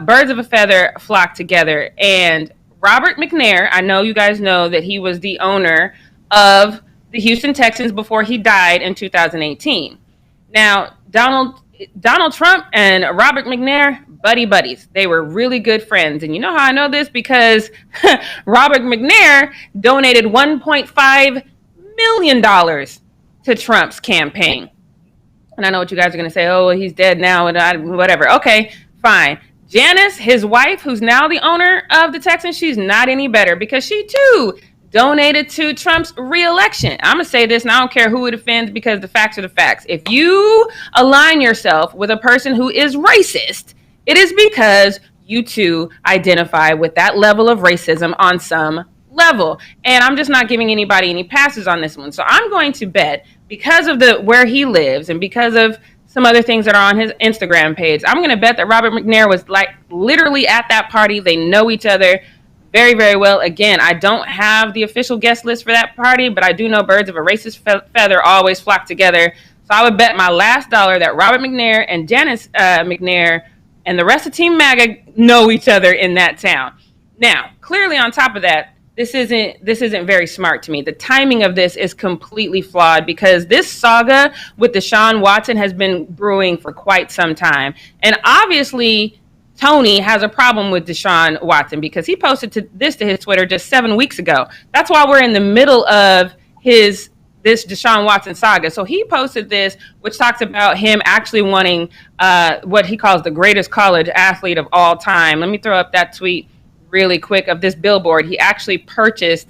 birds of a feather flock together. And Robert McNair, I know you guys know that he was the owner of the Houston Texans before he died in 2018. Now, Donald Trump and Robert McNair, buddies. They were really good friends. And you know how I know this? Because Robert McNair donated $1.5 million to Trump's campaign. And I know what you guys are going to say. Oh, he's dead now and whatever. Okay, fine. Janice, his wife, who's now the owner of the Texans, she's not any better because she too donated to Trump's reelection. I'm going to say this, and I don't care who it offends because the facts are the facts. If you align yourself with a person who is racist, it is because you too identify with that level of racism on some level. And I'm just not giving anybody any passes on this one. So I'm going to bet, because of where he lives and because of some other things that are on his Instagram page, I'm going to bet that Robert McNair was like literally at that party. They know each other very, very well. Again, I don't have the official guest list for that party, but I do know birds of a racist feather always flock together. So I would bet my last dollar that Robert McNair and Janice McNair and the rest of Team MAGA know each other in that town. Now, clearly on top of that, this isn't very smart to me. The timing of this is completely flawed because this saga with Deshaun Watson has been brewing for quite some time. And obviously, Tony has a problem with Deshaun Watson because he posted this to his Twitter just 7 weeks ago. That's why we're in the middle of this Deshaun Watson saga. So he posted this, which talks about him actually wanting what he calls the greatest college athlete of all time. Let me throw up that tweet really quick of this billboard. He actually purchased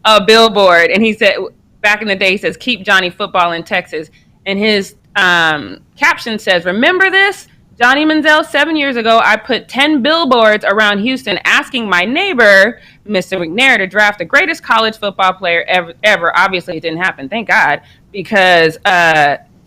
a billboard, and he said, back in the day, he says, "Keep Johnny Football in Texas." And his caption says, "Remember this? Johnny Manziel, 7 years ago, I put 10 billboards around Houston asking my neighbor, Mr. McNair, to draft the greatest college football player ever. Obviously, it didn't happen. Thank God, because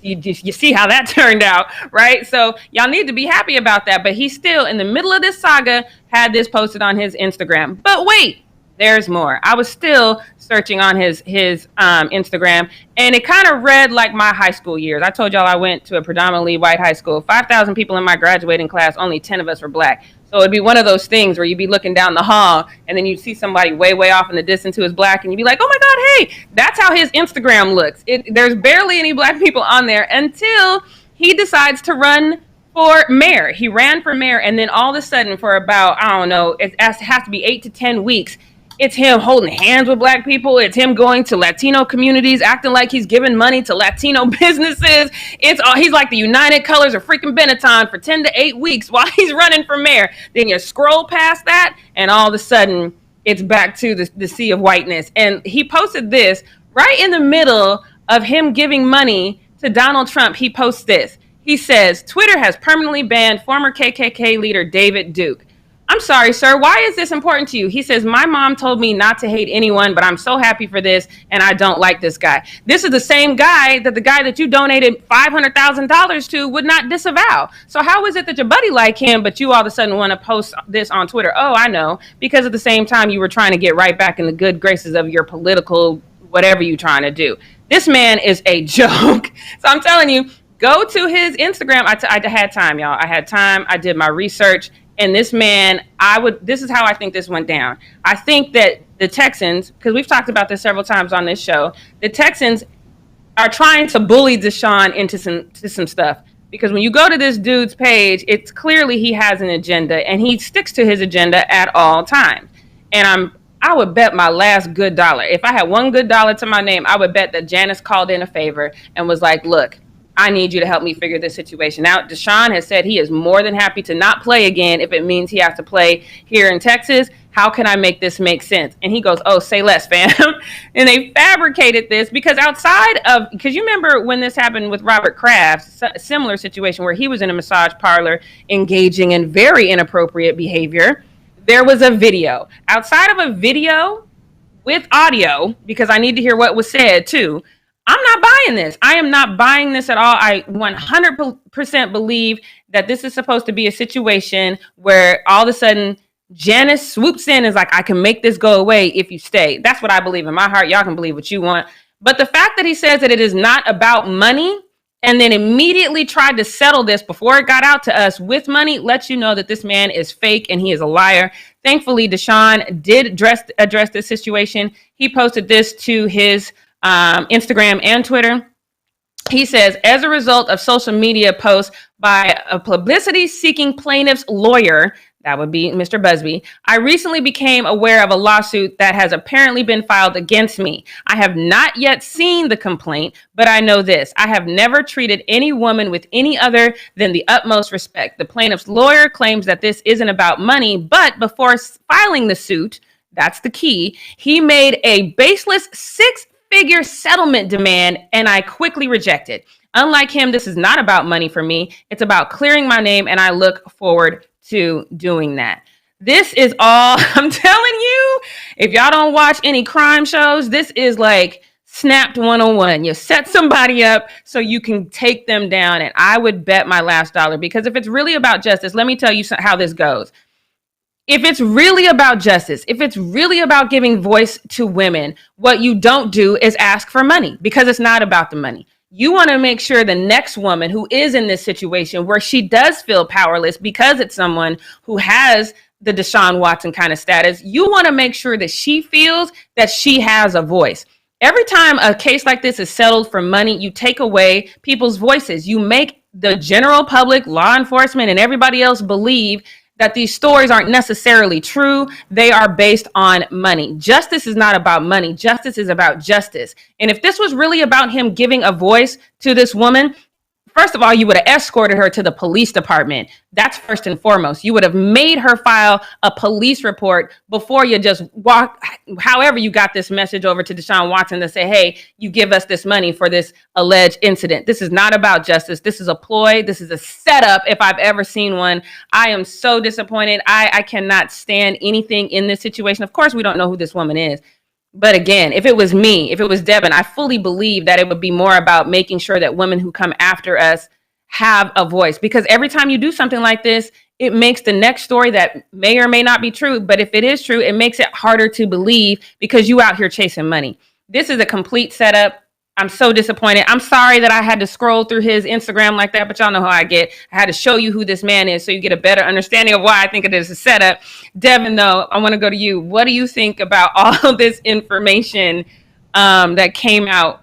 you see how that turned out, right? So y'all need to be happy about that. But he's still in the middle of this saga, had this posted on his Instagram. But wait, there's more. I was still searching on his Instagram, and it kind of read like my high school years. I told y'all I went to a predominantly white high school. 5,000 people in my graduating class, only 10 of us were black. So it'd be one of those things where you'd be looking down the hall, and then you'd see somebody way, way off in the distance who is black, and you'd be like, oh my God, hey, that's how his Instagram looks. There's barely any black people on there until he decides to run for mayor. He ran for mayor, and then all of a sudden for about, I don't know, it has to be 8 to 10 weeks, it's him holding hands with black people. It's him going to Latino communities, acting like he's giving money to Latino businesses. He's like the United Colors of freaking Benetton for 10 to 8 weeks while he's running for mayor. Then you scroll past that, and all of a sudden, it's back to the sea of whiteness. And he posted this right in the middle of him giving money to Donald Trump, he posts this. He says, Twitter has permanently banned former KKK leader David Duke. I'm sorry, sir. Why is this important to you? He says, my mom told me not to hate anyone, but I'm so happy for this, and I don't like this guy. This is the same guy that the guy that you donated $500,000 to would not disavow. So how is it that your buddy like him, but you all of a sudden want to post this on Twitter? Oh, I know. Because at the same time, you were trying to get right back in the good graces of your political whatever you're trying to do. This man is a joke. So I'm telling you, go to his Instagram. I had time, y'all. I had time. I did my research. And this man, this is how I think this went down. I think that the Texans, because we've talked about this several times on this show, the Texans are trying to bully Deshaun into some stuff. Because when you go to this dude's page, it's clearly he has an agenda, and he sticks to his agenda at all times. And I would bet my last good dollar. If I had one good dollar to my name, I would bet that Janice called in a favor and was like, look, I need you to help me figure this situation out. Deshaun has said he is more than happy to not play again if it means he has to play here in Texas. How can I make this make sense? And he goes, oh, say less, fam. And they fabricated this because because you remember when this happened with Robert Kraft, a similar situation where he was in a massage parlor engaging in very inappropriate behavior. There was a video. Outside of a video with audio, because I need to hear what was said too, I'm not buying this. I am not buying this at all. I 100% believe that this is supposed to be a situation where all of a sudden Janice swoops in and is like, I can make this go away if you stay. That's what I believe in my heart. Y'all can believe what you want. But the fact that he says that it is not about money and then immediately tried to settle this before it got out to us with money lets you know that this man is fake and he is a liar. Thankfully, Deshaun did address this situation. He posted this to his Instagram and Twitter. He says, as a result of social media posts by a publicity-seeking plaintiff's lawyer, that would be Mr. Busby, I recently became aware of a lawsuit that has apparently been filed against me. I have not yet seen the complaint, but I know this. I have never treated any woman with any other than the utmost respect. The plaintiff's lawyer claims that this isn't about money, but before filing the suit, that's the key, he made a baseless six-figure settlement demand, and I quickly rejected. Unlike him, this is not about money for me. It's about clearing my name, and I look forward to doing that. This is all, I'm telling you, if y'all don't watch any crime shows, this is like Snapped 101. You set somebody up so you can take them down, and I would bet my last dollar, because if it's really about justice, let me tell you how this goes. If it's really about justice, if it's really about giving voice to women, what you don't do is ask for money, because it's not about the money. You want to make sure the next woman who is in this situation where she does feel powerless because it's someone who has the Deshaun Watson kind of status, you want to make sure that she feels that she has a voice. Every time a case like this is settled for money, you take away people's voices. You make the general public, law enforcement, and everybody else believe that these stories aren't necessarily true. They are based on money. Justice is not about money. Justice is about justice. And if this was really about him giving a voice to this woman, first of all, you would have escorted her to the police department. That's first and foremost. You would have made her file a police report before you just walk, however you got this message over to Deshaun Watson to say, hey, you give us this money for this alleged incident. This is not about justice. This is a ploy. This is a setup if I've ever seen one. I am so disappointed. I cannot stand anything in this situation. Of course, we don't know who this woman is. But again, if it was me, if it was Devin, I fully believe that it would be more about making sure that women who come after us have a voice. Because every time you do something like this, it makes the next story that may or may not be true. But if it is true, it makes it harder to believe because you out here chasing money. This is a complete setup. I'm so disappointed. I'm sorry that I had to scroll through his Instagram like that, but y'all know how I get. I had to show you who this man is so you get a better understanding of why I think it is a setup. Devin, though, I want to go to you. What do you think about all this information that came out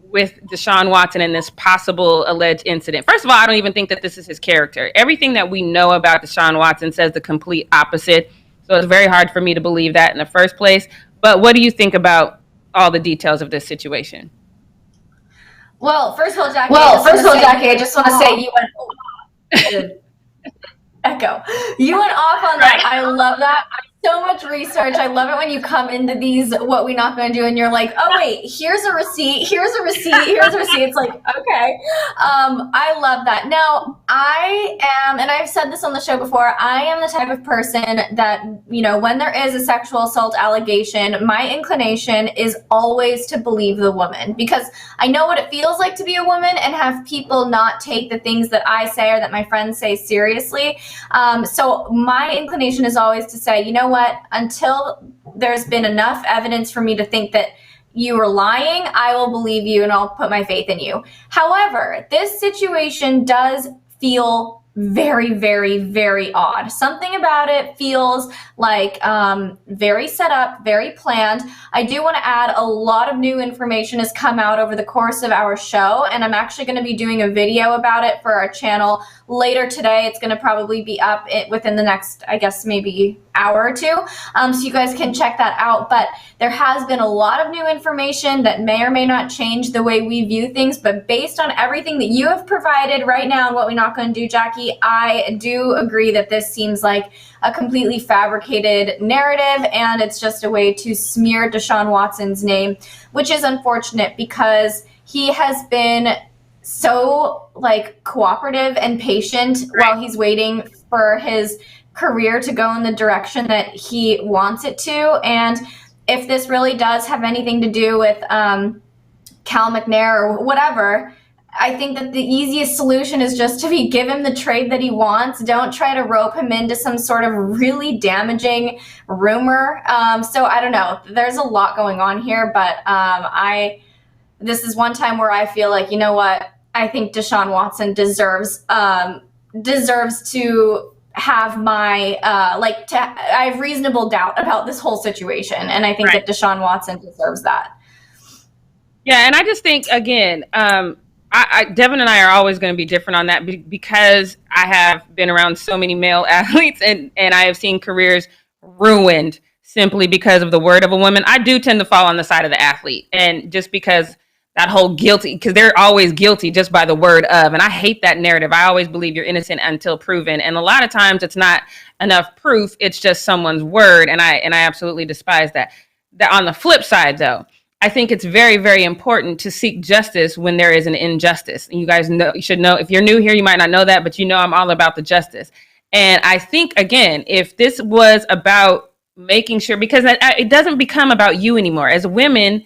with Deshaun Watson and this possible alleged incident? First of all, I don't even think that this is his character. Everything that we know about Deshaun Watson says the complete opposite. So it's very hard for me to believe that in the first place. But what do you think about all the details of this situation? Well, first of all, Jackie, I just want to say you went echo. You went off on that. I love that. so much research. I love it when you come into these what we not going to do and you're like, oh wait, here's a receipt, here's a receipt, here's a receipt. It's like, okay. I love that. Now, I am, and I've said this on the show before, I am the type of person that, when there is a sexual assault allegation, my inclination is always to believe the woman, because I know what it feels like to be a woman and have people not take the things that I say or that my friends say seriously. So my inclination is always to say, you know what, until there's been enough evidence for me to think that you were lying, I will believe you and I'll put my faith in you. However, this situation does feel very, very, very odd. Something about it feels like very set up, very planned. I do want to add a lot of new information has come out over the course of our show, and I'm actually going to be doing a video about it for our channel later today. It's going to probably be up within the next, I guess, maybe hour or two, so you guys can check that out. But there has been a lot of new information that may or may not change the way we view things, but based on everything that you have provided right now and what we're not going to do, Jackie, I do agree that this seems like a completely fabricated narrative, and it's just a way to smear Deshaun Watson's name, which is unfortunate because he has been so cooperative and patient while he's waiting for his career to go in the direction that he wants it to. And if this really does have anything to do with Cal McNair or whatever, I think that the easiest solution is just to give him the trade that he wants. Don't try to rope him into some sort of really damaging rumor. So I don't know. There's a lot going on here, but this is one time where I feel like, you know what? I think Deshaun Watson deserves to have my I have reasonable doubt about this whole situation, and I think that Deshaun Watson deserves that. Yeah, and I just think again, Devin and I are always going to be different on that because I have been around so many male athletes, and I have seen careers ruined simply because of the word of a woman. I do tend to fall on the side of the athlete, and just because that whole guilty, because they're always guilty just by the word of, and I hate that narrative. I always believe you're innocent until proven, and a lot of times it's not enough proof, it's just someone's word, and I absolutely despise that. On the flip side, though, I think it's very, very important to seek justice when there is an injustice. And you guys you should know, if you're new here, you might not know that, but I'm all about the justice. And I think, again, if this was about making sure, because it doesn't become about you anymore. As women,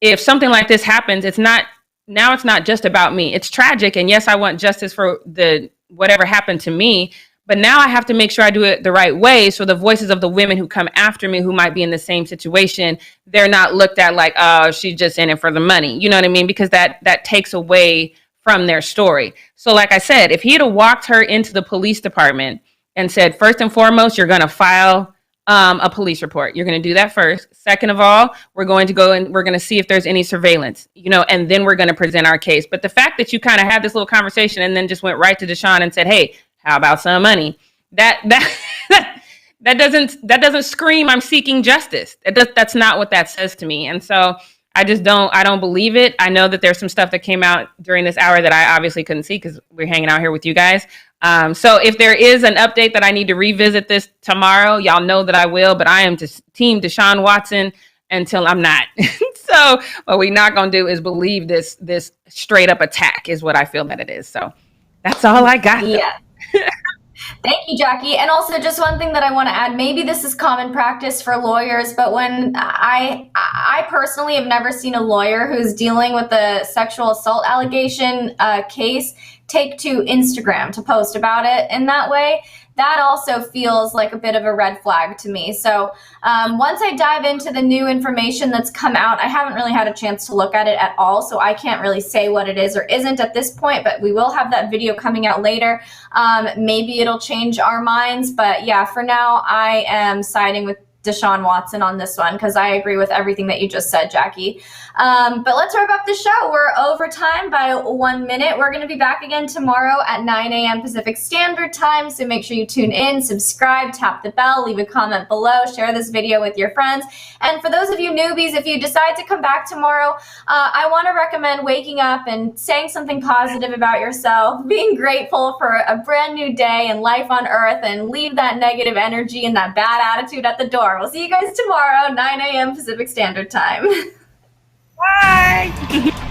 if something like this happens, it's not just about me. It's tragic. And yes, I want justice for whatever happened to me. But now I have to make sure I do it the right way. So the voices of the women who come after me, who might be in the same situation, they're not looked at like, oh, she's just in it for the money. You know what I mean? Because that takes away from their story. So like I said, if he had walked her into the police department and said, first and foremost, you're going to file a police report. You're going to do that first. Second of all, we're going to go and we're going to see if there's any surveillance, and then we're going to present our case. But the fact that you kind of had this little conversation and then just went right to Deshaun and said, hey, how about some money? That doesn't scream I'm seeking justice. That's not what that says to me. And so I don't believe it. I know that there's some stuff that came out during this hour that I obviously couldn't see because we're hanging out here with you guys. So if there is an update that I need to revisit this tomorrow, y'all know that I will, but I am team Deshaun Watson until I'm not. So what we're not going to do is believe this straight up attack is what I feel that it is. So that's all I got. Yeah. Thank you, Jackie. And also just one thing that I want to add, maybe this is common practice for lawyers, but when I personally have never seen a lawyer who's dealing with a sexual assault allegation case take to Instagram to post about it in that way. That also feels like a bit of a red flag to me. So once I dive into the new information that's come out, I haven't really had a chance to look at it at all, so I can't really say what it is or isn't at this point, but we will have that video coming out later. Maybe it'll change our minds, but yeah, for now, I am siding with Deshaun Watson on this one because I agree with everything that you just said, Jackie. But let's wrap up the show. We're over time by 1 minute. We're going to be back again tomorrow at 9 a.m. Pacific Standard Time. So make sure you tune in, subscribe, tap the bell, leave a comment below, share this video with your friends. And for those of you newbies, if you decide to come back tomorrow, I want to recommend waking up and saying something positive about yourself, being grateful for a brand new day and life on earth, and leave that negative energy and that bad attitude at the door. We'll see you guys tomorrow, 9 a.m. Pacific Standard Time. Bye.